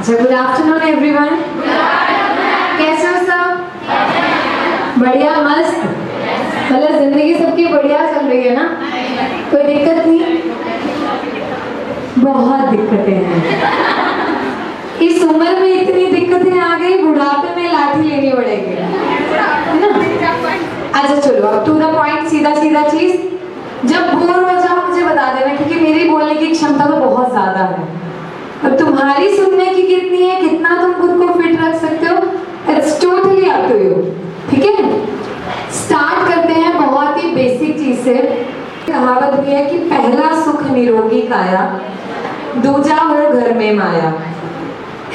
अच्छा, good afternoon everyone. कैसे हो सब? बढ़िया, मस्त। मतलब जिंदगी सबकी बढ़िया चल रही है ना? कोई दिक्कत नहीं? बहुत दिक्कतें हैं इस उम्र में, इतनी दिक्कतें आ गई, बुढ़ापे में लाठी लेनी पड़ेगी, है ना? अच्छा चलो, अब टू द पॉइंट, सीधा सीधा चीज। जब बोर हो जाओ मुझे बता देना, क्योंकि मेरी बोलने की क्षमता तो बहुत ज्यादा है। अब तुम्हारी सुनने की कितनी है, कितना तुम खुद को फिट रख सकते हो, it's totally up to you. ठीक है, स्टार्ट करते हैं बहुत ही बेसिक चीज से। कहावत भी है कि पहला सुख निरोगी काया, दूजा हो घर में माया,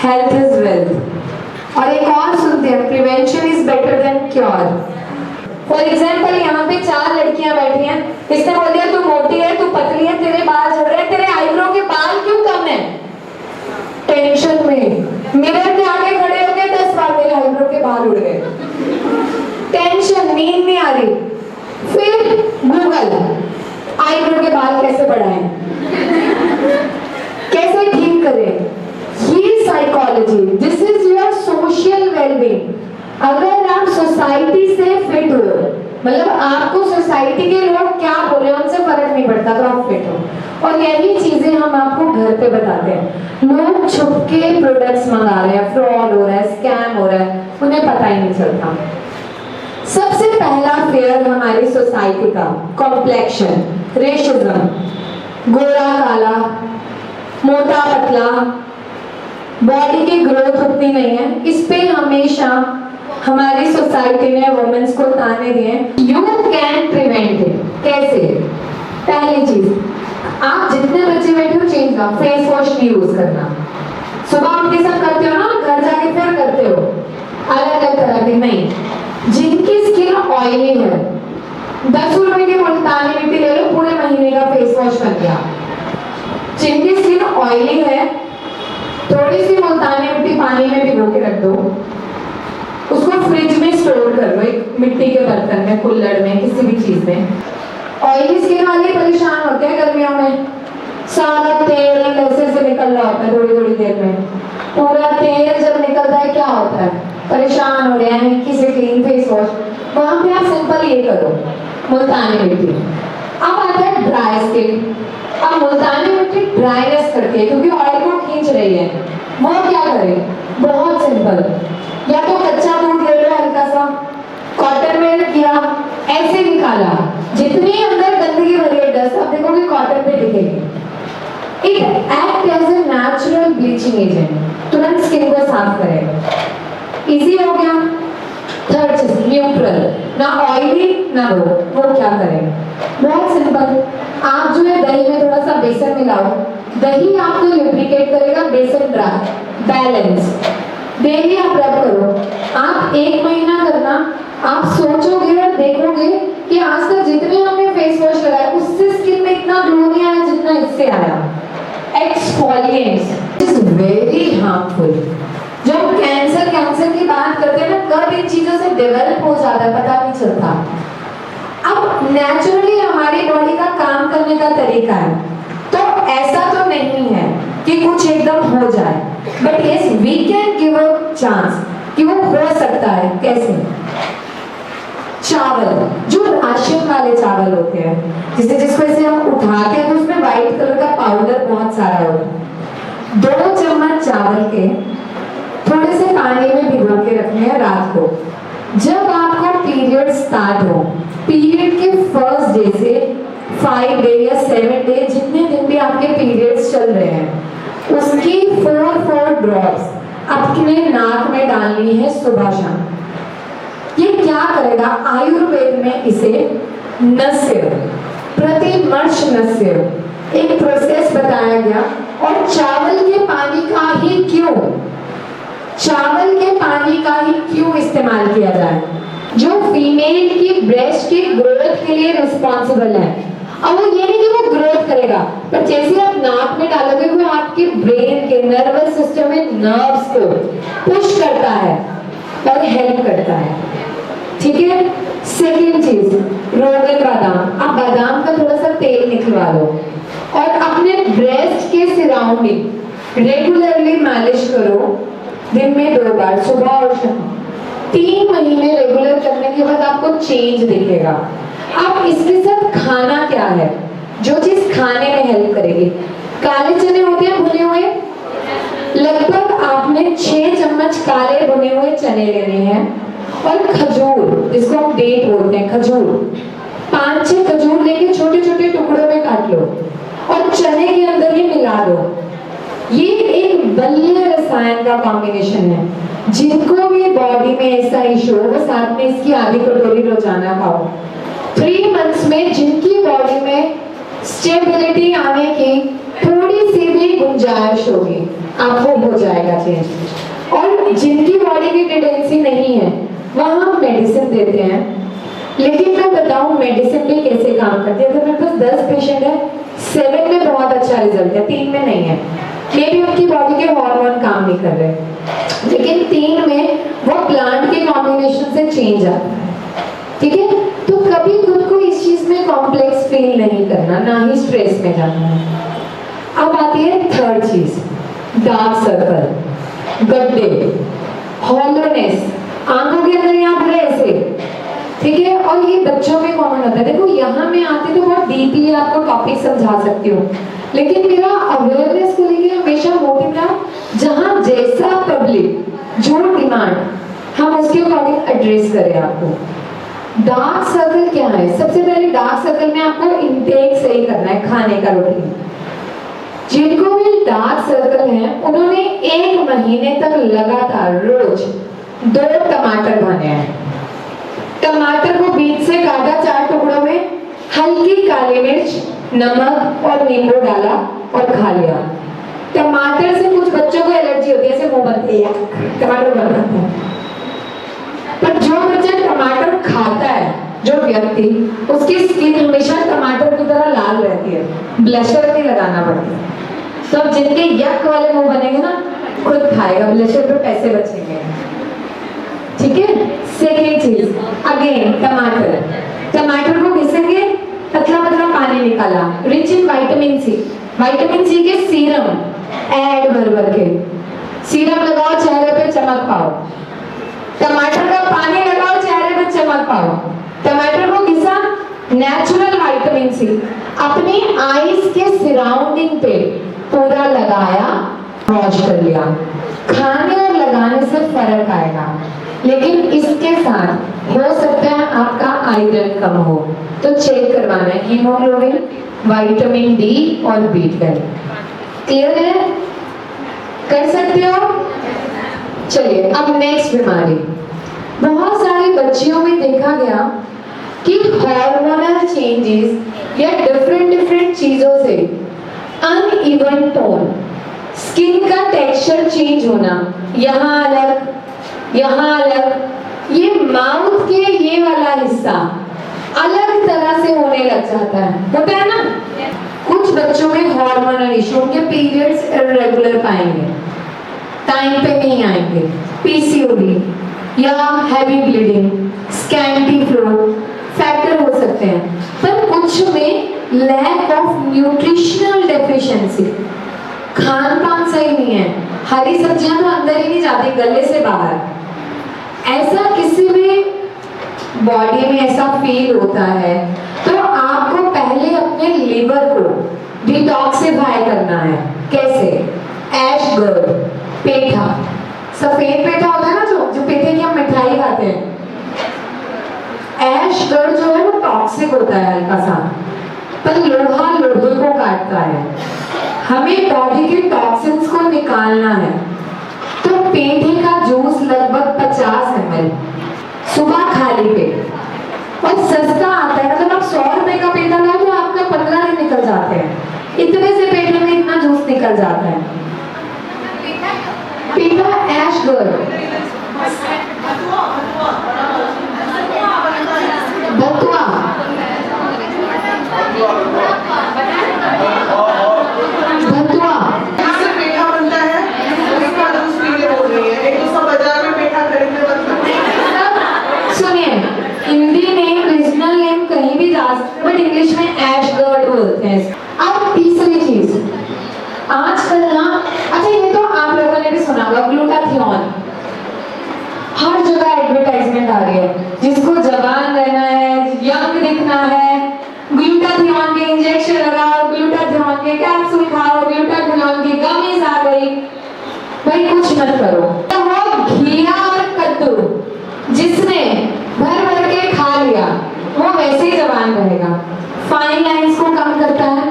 हेल्थ इज वेल्थ। और एक और सुनते हैं, prevention is better than cure. For example, यहाँ पे 4 लड़कियां बैठी हैं, इसने बोल दिया तू मोटी है, तू पतली है, तेरे बाल झड़ रहे हैं, तेरे आईब्रो के बाल क्यों कम है? टेंशन में मिरर के आगे खड़े हो गए, 10 बार मेरे आईब्रो के बाल उड़ गए। टेंशन, नींद नहीं आ रही। फिर गूगल, आईब्रो के बाल कैसे बढ़ाएं, कैसे ठीक करें। ये psychology, this is your social wellbeing. अगर आप सोसाइटी से फिट हो, मतलब आपको सोसाइटी के लोग क्या बोल रहे हैं उनसे फर्क नहीं पड़ता, तो आप फिट हो। और यही चीजें हम आपको घर पे बताते हैं। लोग छुप के प्रोडक्ट्स मंगा रहे हैं, फ्रॉड हो रहा है, स्कैम हो रहा है, उन्हें पता ही नहीं चलता। सबसे पहला फेयर हमारी सोसाइटी का कॉम्प्लेक्शन, रेशिज्म, गोरा काला, मोटा पतला, बॉडी की ग्रोथ उतनी नहीं है। इस पे हमेशा हमारी सोसाइटी ने वुमेन्स को ताने दिए। You can prevent it. कैसे? पहली चीज, आप जितने बच्चे बैठे हो चेंज लो, फेस वॉश नहीं यूज करना। सुबह उठ के सब करते हो ना, घर जाके फिर करते हो अलग अलग तरह के। नहीं, जिनकी स्किन ऑयली है, 10 रुपए की मुल्तानी मिट्टी ले लो, पूरे महीने का फेस वॉश बन गया। जिनकी स्किन ऑयली है, थोड़ी सी मुल्तानी मिट्टी पानी में भिगो के रख दो, उसको फ्रिज में स्टोर कर लो, एक मिट्टी के बर्तन में, कुल्हड़ में, किसी भी चीज में। ऑयली स्किन वाले परेशान होते हैं गर्मियों में, सारा तेल ऐसे से निकल रहा होता है थोड़ी थोड़ी देर में। पूरा तेल जब निकलता है क्या होता है, परेशान हो रहे हैं, किसी क्लीन फेस वॉश। वहां पे आप सिंपल ये करो, मुल्तानी मिट्टी। अब आता है ड्राई स्किन। अब मुल्तानी मिट्टी ड्राइनेस करती है, क्योंकि ऑयल को खींच रही है। वो क्या करें? बहुत सिंपल, या तो कच्चा दूध ले लो, हल्का सा कॉटन में किया, ऐसे निकाला, जितनी अंदर गंदगी भरी है, डस्ट, आप देखोगे कॉटन पे दिखेगी। It act as a natural bleaching agent, तुरंत स्किन को साफ करेगा। इजी हो गया। थर्ड चीज, न्यूट्रल, ना ऑयली ना वो क्या करें? बहुत सिंपल, आप जो है दही में थोड़ा सा बेसन मिलाओ, दही आपको लुब्रिकेट करेगा, बेसन ड्राई, बैलेंस। डेली आप रब करो, आप 1 महीना करना, आप सोचोगे और देखोगे कि आज तक जितने हमने फेस वॉश लगाया उससे स्किन में इतना ग्लो नहीं आया जितना इससे आया। Exfoliants is very harmful. जब कैंसर की बात करते हैं ना, कब इन चीजों से डेवलप हो जाता है पता नहीं चलता। अब नेचुरली हमारी बॉडी का काम करने का तरीका है, तो ऐसा तो नहीं है कि कुछ एकदम हो जाए, but yes we can give a chance कि वो हो सकता है। कैसे? चावल, जो राशन वाले चावल होते हैं, जिसको ऐसे हम उठाते हैं तो उसमें व्हाइट कलर का पाउडर बहुत सारा होता है। 2 चम्मच चावल के थोड़े से पानी में भिगो के रखने हैं रात को। जब आपको पीरियड स्टार्ट हो, पीरियड के फर्स्ट डे से 5 डे या 7 डे, जितने दिन भी आपके पीरियड्स चल रहे हैं, उसकी 4 ड्रॉप्स अपने नाक में डालनी है सुबह शाम। ये क्या करेगा? आयुर्वेद में इसे नस्य, प्रतिमर्श नस्य, एक प्रोसेस बताया गया। और चावल के पानी का ही क्यों, चावल के पानी का ही क्यों इस्तेमाल किया जाए, जो फीमेल की ब्रेस्ट की ग्रोथ के लिए रिस्पॉन्सिबल है। अब वो ये नहीं कि वो ग्रोथ करेगा, पर जैसे आप नाक में डालोगे वो आपके ब्रेन के नर्वस सिस्टम में नर्व्स को पुश करता है और हेल्प करता है। ठीक है। सेकेंड चीज, रोगन बादाम। आप बादाम का थोड़ा सा तेल निकलवा लो और अपने ब्रेस्ट के सराउंडिंग रेगुलरली मालिश करो, दिन में 2 बार, सुबह और शाम। 3 महीने रेगुलर करने के बाद आपको चेंज दिखेगा। अब इसके साथ खाना क्या है, जो चीज खाने में हेल्प करेगी। काले चने होते हैं भुने हुए, लगभग आपने 6 चम्मच काले भुने हुए चने लेने हैं, और खजूर, जिसको हम डेट बोलते हैं, खजूर 5-6 खजूर लेके छोटे छोटे टुकड़ों में काट लो और चने के अंदर ही मिला दो। ये एक बल्य रसायन का कॉम्बिनेशन है। जिनको भी बॉडी में ऐसा इशू हो, वो साथ में इसकी आधी कटोरी रोजाना खाओ। 3 मंथ्स में जिनकी बॉडी में स्टेबिलिटी आने की थोड़ी सी भी गुंजाइश होगी, आपको हो जाएगा चेंज। और जिनकी बॉडी की टेंडेंसी नहीं है, वहां हम मेडिसिन देते हैं। लेकिन मैं बताऊं मेडिसिन भी कैसे काम करती है। अगर मेरे पास 10 पेशेंट है, 7 में बहुत अच्छा रिजल्ट है, 3 में नहीं है। मे भी उनकी बॉडी के हार्मोन काम नहीं कर रहे, लेकिन 3 में वो प्लांट के कॉम्बिनेशन से चेंज आता है। ठीक है, तो कभी खुद को इस चीज में कॉम्प्लेक्स फील नहीं करना, ना ही स्ट्रेस में जाना है। अब आती है थर्ड चीज, डार्क सर्कल, गड्ढे, हॉलोनेस, आंखों के अंदर यहाँ पर ऐसे। ठीक है, और ये बच्चों में कॉमन होता है। देखो यहाँ में आते तो बहुत डीपली आपको टॉपिक समझा सकती हूँ, लेकिन मेरा अवेयरनेस को लेके हमेशा मोटिव रहा, जहाँ जैसा पब्लिक जो डिमांड, हम उसके अकॉर्डिंग एड्रेस करें आपको। डार्क सर्कल क्या है? सबसे पहले डार्क सर्कल में आपको इंटेक सही करना है, खाने का रूटीन। जिनको भी डार्क सर्कल है, उन्होंने 1 महीने तक लगातार रोज 2 टमाटर खाने हैं। टमाटर को बीच से काटा 4 टुकड़ों में, हल्की काली मिर्च, नमक और नींबू डाला और खा लिया। टमाटर से कुछ बच्चों को एलर्जी होती है, ऐसे मुंह बनते हैं, टमाटर बन जाता है। पर जो बच्चा टमाटर खाता है, जो व्यक्ति, उसकी स्किन हमेशा टमाटर की तरह लाल रहती है, ब्लशर नहीं लगाना पड़ता। तो अब जिनके यक वाले मुंह बनेंगे ना, खुद खाएगा, ब्लशर पे पैसे बचेंगे। ठीक है, सेकेंड चीज, अगेन टमाटर। टमाटर को घिसेंगे, पतला पतला पानी निकाला, rich in vitamin C. Vitamin C के सीरम ऐड भर भर के, सीरम लगाओ, चेहरे पे चमक पाओ। टमाटर का पानी लगाओ, चेहरे पे चमक पाओ। टमाटर को घिसा, नेचुरल विटामिन सी अपनी आईज के सराउंडिंग पे पूरा लगाया, वॉश कर लिया। खाने और लगाने से फर्क आएगा, लेकिन इसके साथ हो सकता है आपका आयरन कम हो, तो चेक करवाना है हीमोग्लोबिन, विटामिन डी और B12। क्लियर है? कर सकते हो? चलिए अब नेक्स्ट बीमारी। बहुत सारी बच्चियों में देखा गया कि हार्मोनल चेंजेस या डिफरेंट चीजों से अनइवन टोन, स्किन का टेक्सचर चेंज होना, यहाँ अलग यहाँ अलग, ये माउथ के ये वाला हिस्सा अलग तरह से होने लग जाता है, होता है ना। कुछ बच्चों में हार्मोनल इशू, उनके पीरियड्स इरेगुलर पाएंगे, टाइम पे नहीं आएंगे, पीसीओडी या heavy bleeding, scanty flow factor हो सकते हैं। पर कुछ में लैक ऑफ न्यूट्रिशनल डेफिशिएंसी, खान पान सही नहीं है, हरी सब्जियां तो अंदर ही नहीं जाती, गले से बाहर। ऐसा किसी भी बॉडी में ऐसा फील होता है, तो आपको पहले अपने लिवर को डिटॉक्सिफाई करना है। कैसे? ऐशगर्ड, पेठा, सफेद पेठा होता है ना, जो पेठे की हम मिठाई खाते हैं। ऐशगर्ड जो है वो टॉक्सिक होता है हल्का सा, पर लोहा लोहे को काटता है। हमें बॉडी के टॉक्सिन्स को निकालना है, तो पेठे का जूस लगभग 50 ml सुबह खाली पेट, और सस्ता आता है। मतलब आप 100 रुपए का पेठा लाओ तो आपका 15 दिन निकल जाते हैं। इतने से पेठे में इतना जूस निकल जाता है। पेठा ऐशगर्ड, बथुआ, सुनिए, हिंदी नेम, रीजनल नेम कहीं भी जा सकते, बट इंग्लिश में ऐशगर्ड बोलते हैं। अब तीसरी चीज, आजकल ना, अच्छा एडवर्टाइजमेंट आ रही है, जिसको जवान रहना है, यंग दिखना है, ग्लूटाथियोन के इंजेक्शन लगाओ, ग्लूटाथियोन के कैप्सूल खाओ, ग्लूटाथियोन की गमीज आ गई। भाई कुछ मत करो। तो वो घिया और कद्दू जिसने भर भर के खा लिया वो वैसे ही जवान रहेगा। फाइन लाइंस को कम करता है,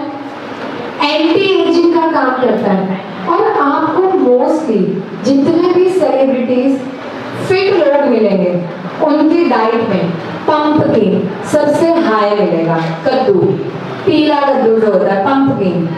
एंटी एजिंग का काम करता है। और आपको मोस्टली जितने भी सेलिब्रिटीज फिट लोग मिलेंगे उनकी डाइट में पंपकिन सबसे हाई मिलेगा। कद्दू, पीला कद्दू जो होता है पंपकिन,